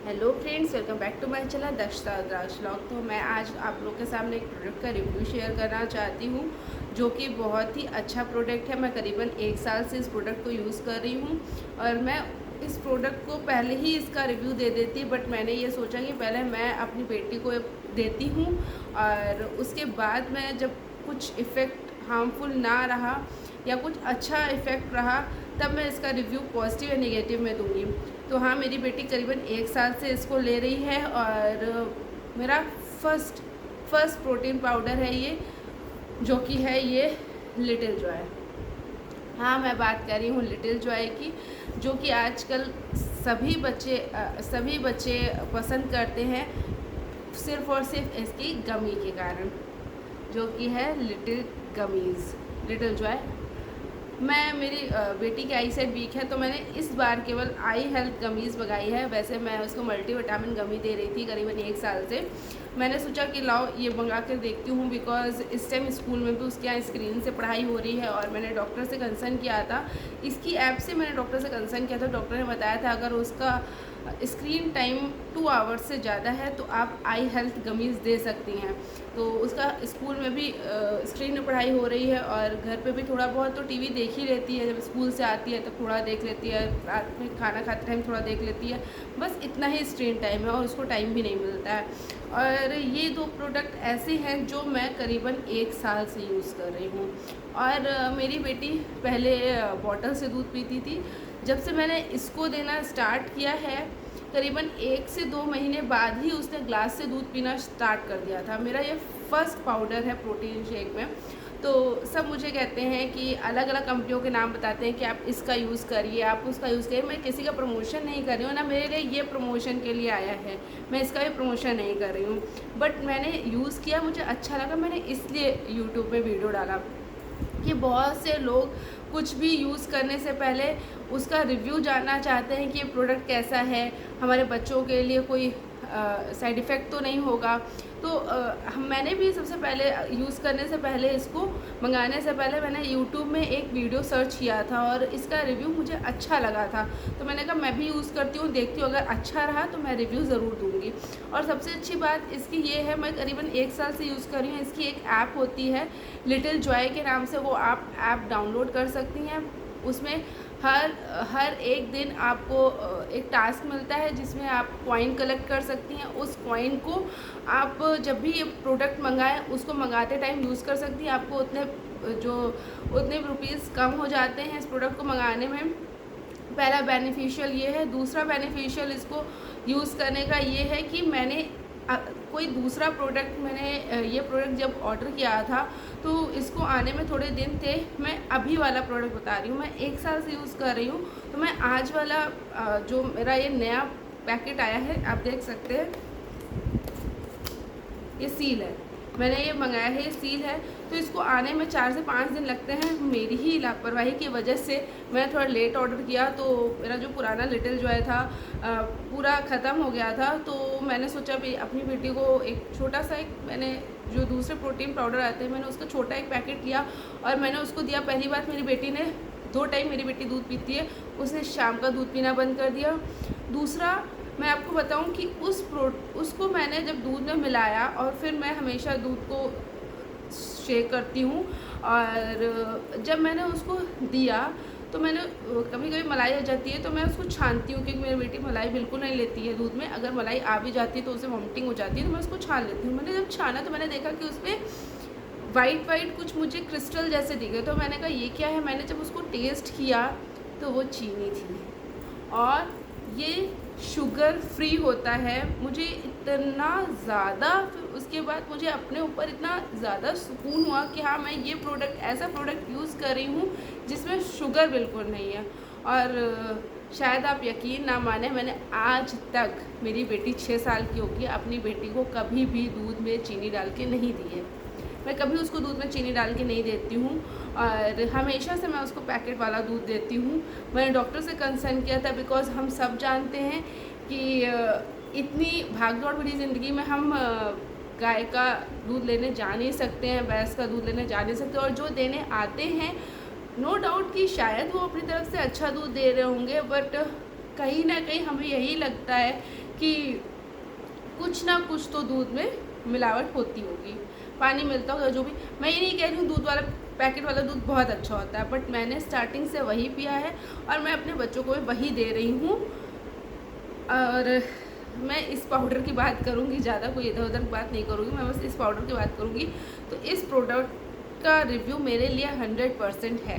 Hello friends, welcome back to my channel Dakshata Draksh vlog. तो मैं आज आप लोग के सामने एक प्रोडक्ट का रिव्यू शेयर करना चाहती हूँ जो कि बहुत ही अच्छा प्रोडक्ट है। मैं करीबन 1 साल से इस प्रोडक्ट को यूज़ कर रही हूँ और मैं इस प्रोडक्ट को पहले ही इसका रिव्यू दे देती, बट मैंने ये सोचा कि पहले मैं अपनी बेटी को देती हूँ और उसके बाद मैं जब कुछ इफ़ेक्ट हार्मफुल ना रहा या कुछ अच्छा इफ़ेक्ट रहा तब मैं इसका रिव्यू पॉजिटिव या नेगेटिव में दूँगी। तो हाँ, मेरी बेटी करीबन 1 साल से इसको ले रही है और मेरा फर्स्ट प्रोटीन पाउडर है ये, जो कि है ये लिटिल जॉय। हाँ, मैं बात कर रही हूँ लिटिल जॉय की, जो कि आजकल सभी बच्चे पसंद करते हैं सिर्फ़ और सिर्फ इसकी गमी के कारण, जो कि है लिटिल जॉय। मेरी बेटी की आई साइड वीक है तो मैंने इस बार केवल आई हेल्थ गमीज़ मंगाई है। वैसे मैं उसको मल्टीविटामिन गमी दे रही थी करीबन 1 साल से। मैंने सोचा कि लाओ ये मंगा कर देखती हूँ, बिकॉज़ इस टाइम स्कूल में भी उसके यहाँ स्क्रीन से पढ़ाई हो रही है और मैंने डॉक्टर से कंसर्न किया था। इसकी ऐप से मैंने डॉक्टर से कंसर्न किया था। डॉक्टर ने बताया था अगर उसका स्क्रीन टाइम 2 आवर्स से ज़्यादा है तो आप आई हेल्थ गमीज़ दे सकती हैं। तो उसका स्कूल में भी स्क्रीन में पढ़ाई हो रही है और घर पे भी थोड़ा बहुत तो टीवी देख ही लेती है। जब स्कूल से आती है तब थोड़ा देख लेती है, रात में खाना खाते टाइम थोड़ा देख लेती है। बस इतना ही स्क्रीन टाइम है और उसको टाइम भी नहीं मिलता है। और ये 2 प्रोडक्ट ऐसे हैं जो मैं करीबन 1 साल से यूज़ कर रही हूँ। और मेरी बेटी पहले बॉटल से दूध पीती थी। जब से मैंने इसको देना स्टार्ट किया है करीबन 1 से 2 महीने बाद ही उसने ग्लास से दूध पीना स्टार्ट कर दिया था। मेरा ये फर्स्ट पाउडर है प्रोटीन शेक में। तो सब मुझे कहते हैं कि अलग अलग कंपनियों के नाम बताते हैं कि आप इसका यूज़ करिए, आप उसका यूज़ करिए। मैं किसी का प्रमोशन नहीं कर रही हूँ, ना मेरे लिए ये प्रमोशन के लिए आया है, मैं इसका भी प्रमोशन नहीं कर रही हूँ। बट मैंने यूज़ किया, मुझे अच्छा लगा, मैंने इसलिए यूट्यूब पे वीडियो डाला कि बहुत से लोग कुछ भी यूज़ करने से पहले उसका रिव्यू जानना चाहते हैं कि ये प्रोडक्ट कैसा है, हमारे बच्चों के लिए कोई साइड इफ़ेक्ट तो नहीं होगा। तो मैंने भी सबसे पहले यूज़ करने से पहले, इसको मंगाने से पहले मैंने यूट्यूब में एक वीडियो सर्च किया था और इसका रिव्यू मुझे अच्छा लगा था। तो मैंने कहा मैं भी यूज़ करती हूँ, देखती हूँ, अगर अच्छा रहा तो मैं रिव्यू ज़रूर दूँगी। और सबसे अच्छी बात इसकी ये है, मैं करीबन 1 साल से यूज़ कर रही हूँ। इसकी एक ऐप होती है लिटिल जॉय के नाम से, वो आप ऐप डाउनलोड कर सकती हैं। उसमें हर एक दिन आपको एक टास्क मिलता है जिसमें आप कॉइन कलेक्ट कर सकती हैं। उस कॉइन को आप जब भी ये प्रोडक्ट मंगाएं उसको मंगाते टाइम यूज़ कर सकती हैं। आपको उतने रुपीज़ कम हो जाते हैं इस प्रोडक्ट को मंगाने में। पहला बेनिफिशियल ये है। दूसरा बेनिफिशियल इसको यूज़ करने का ये है कि कोई दूसरा प्रोडक्ट ये प्रोडक्ट जब ऑर्डर किया था तो इसको आने में थोड़े दिन थे। मैं अभी वाला प्रोडक्ट बता रही हूँ, मैं 1 साल से यूज़ कर रही हूँ। तो मैं आज वाला जो मेरा ये नया पैकेट आया है, आप देख सकते हैं, ये सील है, मैंने ये मंगाया है, ये सील है। तो इसको आने में 4 से 5 दिन लगते हैं। मेरी ही लापरवाही की वजह से मैंने थोड़ा लेट ऑर्डर किया, तो मेरा जो पुराना लिटिल जॉय था पूरा ख़त्म हो गया था। तो मैंने सोचा भी अपनी बेटी को एक छोटा सा मैंने जो दूसरे प्रोटीन पाउडर आते हैं, मैंने उसका छोटा एक पैकेट लिया और मैंने उसको दिया। पहली बार मेरी बेटी ने 2 टाइम, मेरी बेटी दूध पीती है, उसने शाम का दूध पीना बंद कर दिया। दूसरा मैं आपको बताऊं कि उसको मैंने जब दूध में मिलाया और फिर मैं हमेशा दूध को शेक करती हूँ, और जब मैंने उसको दिया तो मैंने कभी कभी मलाई आ जाती है तो मैं उसको छानती हूँ, क्योंकि मेरी बेटी मलाई बिल्कुल नहीं लेती है दूध में। अगर मलाई आ भी जाती है तो उसे वॉमिटिंग हो जाती है, तो मैं उसको छान लेती हूँ। मैंने जब छाना तो मैंने देखा कि उसमें वाइट कुछ मुझे क्रिस्टल जैसे दिखे। तो मैंने कहा ये क्या है। मैंने जब उसको टेस्ट किया तो वो चीनी थी और ये शुगर फ्री होता है। मुझे इतना ज़्यादा, फिर उसके बाद मुझे अपने ऊपर इतना ज़्यादा सुकून हुआ कि हाँ, मैं ये ऐसा प्रोडक्ट यूज़ कर रही हूँ जिसमें शुगर बिल्कुल नहीं है। और शायद आप यकीन ना माने, मैंने आज तक, मेरी बेटी 6 साल की होगी, अपनी बेटी को कभी भी दूध में चीनी डाल के नहीं दी है। मैं कभी उसको दूध में चीनी डाल के नहीं देती हूँ और हमेशा से मैं उसको पैकेट वाला दूध देती हूँ। मैंने डॉक्टर से कंसर्न किया था, बिकॉज़ हम सब जानते हैं कि इतनी भागदौड़ भरी ज़िंदगी में हम गाय का दूध लेने जा नहीं सकते हैं, भैंस का दूध लेने जा नहीं सकते। और जो देने आते हैं, नो डाउट कि शायद वो अपनी तरफ से अच्छा दूध दे रहे होंगे, बट कहीं ना कहीं हमें यही लगता है कि कुछ ना कुछ तो दूध में मिलावट होती होगी, पानी मिलता होगा जो भी। मैं ये नहीं कह रही हूँ दूध वाला पैकेट वाला दूध बहुत अच्छा होता है, बट मैंने स्टार्टिंग से वही पिया है और मैं अपने बच्चों को भी वही दे रही हूँ। और मैं इस पाउडर की बात करूँगी, ज़्यादा कोई इधर उधर बात नहीं करूँगी, मैं बस इस पाउडर की बात करूँगी। तो इस प्रोडक्ट का रिव्यू मेरे लिए 100% है।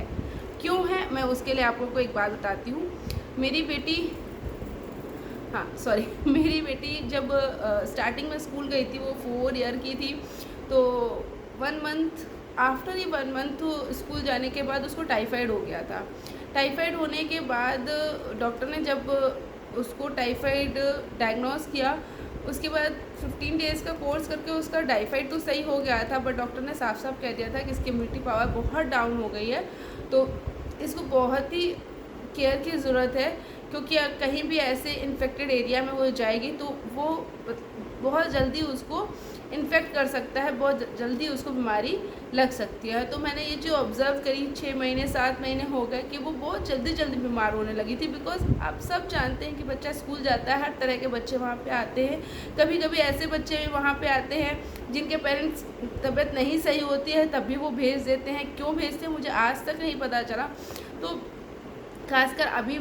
क्यों है, मैं उसके लिए आप लोगों को एक बात बताती हूँ। मेरी बेटी मेरी बेटी जब स्टार्टिंग में स्कूल गई थी, वो 4 ईयर की थी, तो 1 month after he 1 month school जाने के बाद उसको टाइफाइड हो गया था। टाइफाइड होने के बाद डॉक्टर ने जब उसको टाइफाइड डायग्नोस किया, उसके बाद 15 डेज़ का कोर्स करके उसका टाइफाइड तो सही हो गया था, बट डॉक्टर ने साफ साफ कह दिया था कि इसकी इम्यूनिटी पावर बहुत डाउन हो गई है, तो इसको बहुत ही केयर की ज़रूरत है, क्योंकि कहीं भी ऐसे इन्फेक्टेड एरिया में वो जाएगी तो वो बहुत जल्दी उसको इन्फेक्ट कर सकता है, बहुत जल्दी उसको बीमारी लग सकती है। तो मैंने ये जो ऑब्ज़र्व करी 6 महीने 7 महीने हो गए कि वो बहुत जल्दी बीमार होने लगी थी। बिकॉज आप सब जानते हैं कि बच्चा स्कूल जाता है, हर तरह के बच्चे वहाँ पे आते हैं। कभी कभी ऐसे बच्चे भी वहाँ पे आते हैं जिनके पेरेंट्स तबीयत नहीं सही होती है, तब भी वो भेज देते हैं। क्यों भेजते हैं मुझे आज तक नहीं पता चला। तो खासकर अभी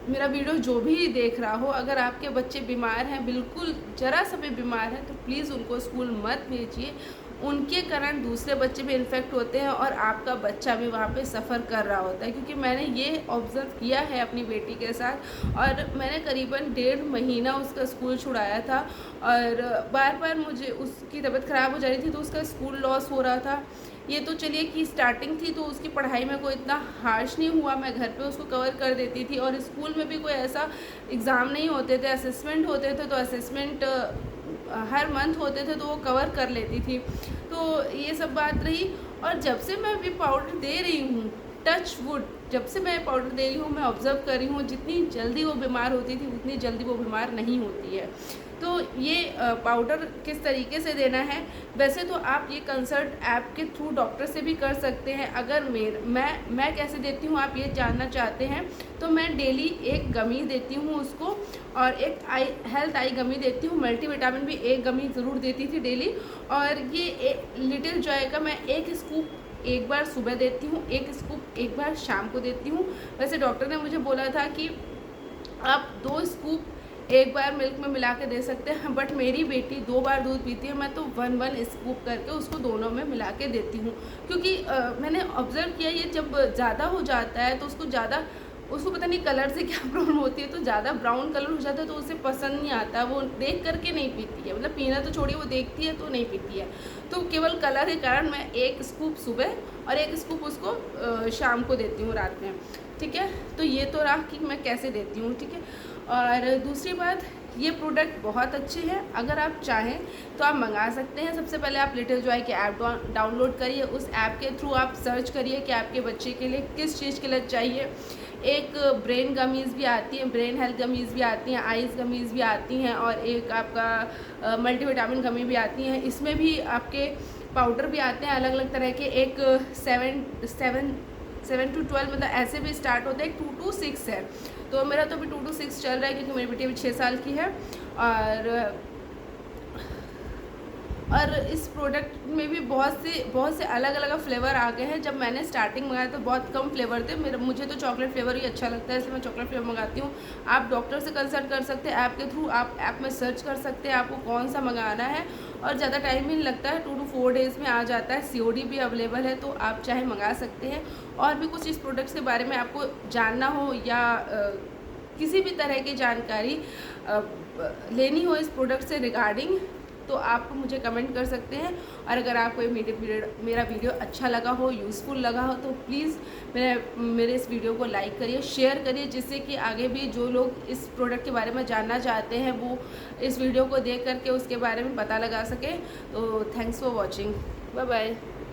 मेरा वीडियो जो भी देख रहा हो, अगर आपके बच्चे बीमार हैं, बिल्कुल ज़रा सा भी बीमार हैं, तो प्लीज़ उनको स्कूल मत भेजिए। उनके कारण दूसरे बच्चे भी इन्फेक्ट होते हैं और आपका बच्चा भी वहाँ पे सफ़र कर रहा होता है। क्योंकि मैंने ये ऑब्ज़र्व किया है अपनी बेटी के साथ, और मैंने करीबन 1.5 महीना उसका स्कूल छुड़ाया था, और बार बार मुझे उसकी तबीयत ख़राब हो जा रही थी, तो उसका स्कूल लॉस हो रहा था। ये तो चलिए कि स्टार्टिंग थी, तो उसकी पढ़ाई में कोई इतना हार्श नहीं हुआ, मैं घर पे उसको कवर कर देती थी। और स्कूल में भी कोई ऐसा एग्ज़ाम नहीं होते थे, असेसमेंट होते थे, तो असेसमेंट हर मंथ होते थे, तो वो कवर कर लेती थी। तो ये सब बात रही। और जब से मैं अभी पाउडर दे रही हूँ, टच वुड, जब से मैं पाउडर दे रही हूँ, मैं ऑब्ज़र्व कर रही हूँ जितनी जल्दी वो बीमार होती थी उतनी जल्दी वो बीमार नहीं होती है। तो ये पाउडर किस तरीके से देना है, वैसे तो आप ये कंसल्ट ऐप के थ्रू डॉक्टर से भी कर सकते हैं। अगर मैं कैसे देती हूँ आप ये जानना चाहते हैं, तो मैं डेली एक गमी देती हूँ उसको, और एक हेल्थ आई गमी देती हूँ। मल्टीविटामिन भी एक गमी ज़रूर देती थी डेली। और ये लिटिल जॉय का मैं एक स्कूप एक बार सुबह देती हूँ, एक स्कूप एक बार शाम को देती हूँ। वैसे डॉक्टर ने मुझे बोला था कि आप 2 स्कूप एक बार मिल्क में मिला के दे सकते हैं, बट मेरी बेटी 2 बार दूध पीती है, मैं तो 1 स्कूप करके उसको दोनों में मिला के देती हूँ। क्योंकि मैंने ऑब्ज़र्व किया, ये जब ज़्यादा हो जाता है तो उसको पता नहीं कलर से क्या प्रॉब्लम होती है, तो ज़्यादा ब्राउन कलर हो जाता है तो उसे पसंद नहीं आता, वो देख करके नहीं पीती है। मतलब पीना तो छोड़िए, वो देखती है तो नहीं पीती है। तो केवल कलर के कारण मैं 1 स्कूप सुबह और 1 स्कूप उसको शाम को देती हूँ रात में। ठीक है, तो ये तो रहा कि मैं कैसे देती हूँ। ठीक है, और दूसरी बात, ये प्रोडक्ट बहुत अच्छे हैं। अगर आप चाहें तो आप मंगा सकते हैं। सबसे पहले आप लिटिल जॉय के ऐप डाउनलोड करिए, उस ऐप के थ्रू आप सर्च करिए कि आपके बच्चे के लिए किस चीज़ के लिए चाहिए। एक ब्रेन गमीज़ भी आती हैं, ब्रेन हेल्थ गमीज़ भी आती हैं, आइज़ गमीज़ भी आती हैं, और एक आपका मल्टीविटामिन गमी भी आती हैं। इसमें भी आपके पाउडर भी आते हैं अलग अलग तरह के। एक 7 to 12 मतलब ऐसे भी स्टार्ट होते हैं, 2 to 6 है। तो मेरा तो अभी 2 to 6 चल रहा है, क्योंकि मेरी बेटी अभी 6 साल की है। और इस प्रोडक्ट में भी बहुत से अलग अलग फ्लेवर आ गए हैं। जब मैंने स्टार्टिंग मंगाया तो बहुत कम फ्लेवर थे, मुझे तो चॉकलेट फ्लेवर ही अच्छा लगता है, इसलिए मैं चॉकलेट फ्लेवर मंगाती हूँ। आप डॉक्टर से कंसल्ट कर सकते हैं ऐप के थ्रू, आप ऐप में सर्च कर सकते हैं आपको कौन सा मंगाना है, और ज़्यादा टाइम भी नहीं लगता है, 2 to 4 डेज़ में आ जाता है। COD भी अवेलेबल है, तो आप चाहे मंगा सकते हैं। और भी कुछ इस प्रोडक्ट्स के बारे में आपको जानना हो, या किसी भी तरह की जानकारी लेनी हो इस प्रोडक्ट से रिगार्डिंग, तो आप मुझे कमेंट कर सकते हैं। और अगर आपको मेरा वीडियो अच्छा लगा हो, यूज़फुल लगा हो, तो प्लीज़ मेरे इस वीडियो को लाइक करिए, शेयर करिए, जिससे कि आगे भी जो लोग इस प्रोडक्ट के बारे में जानना चाहते हैं वो इस वीडियो को देख करके उसके बारे में पता लगा सके। तो thanks for watching, bye bye.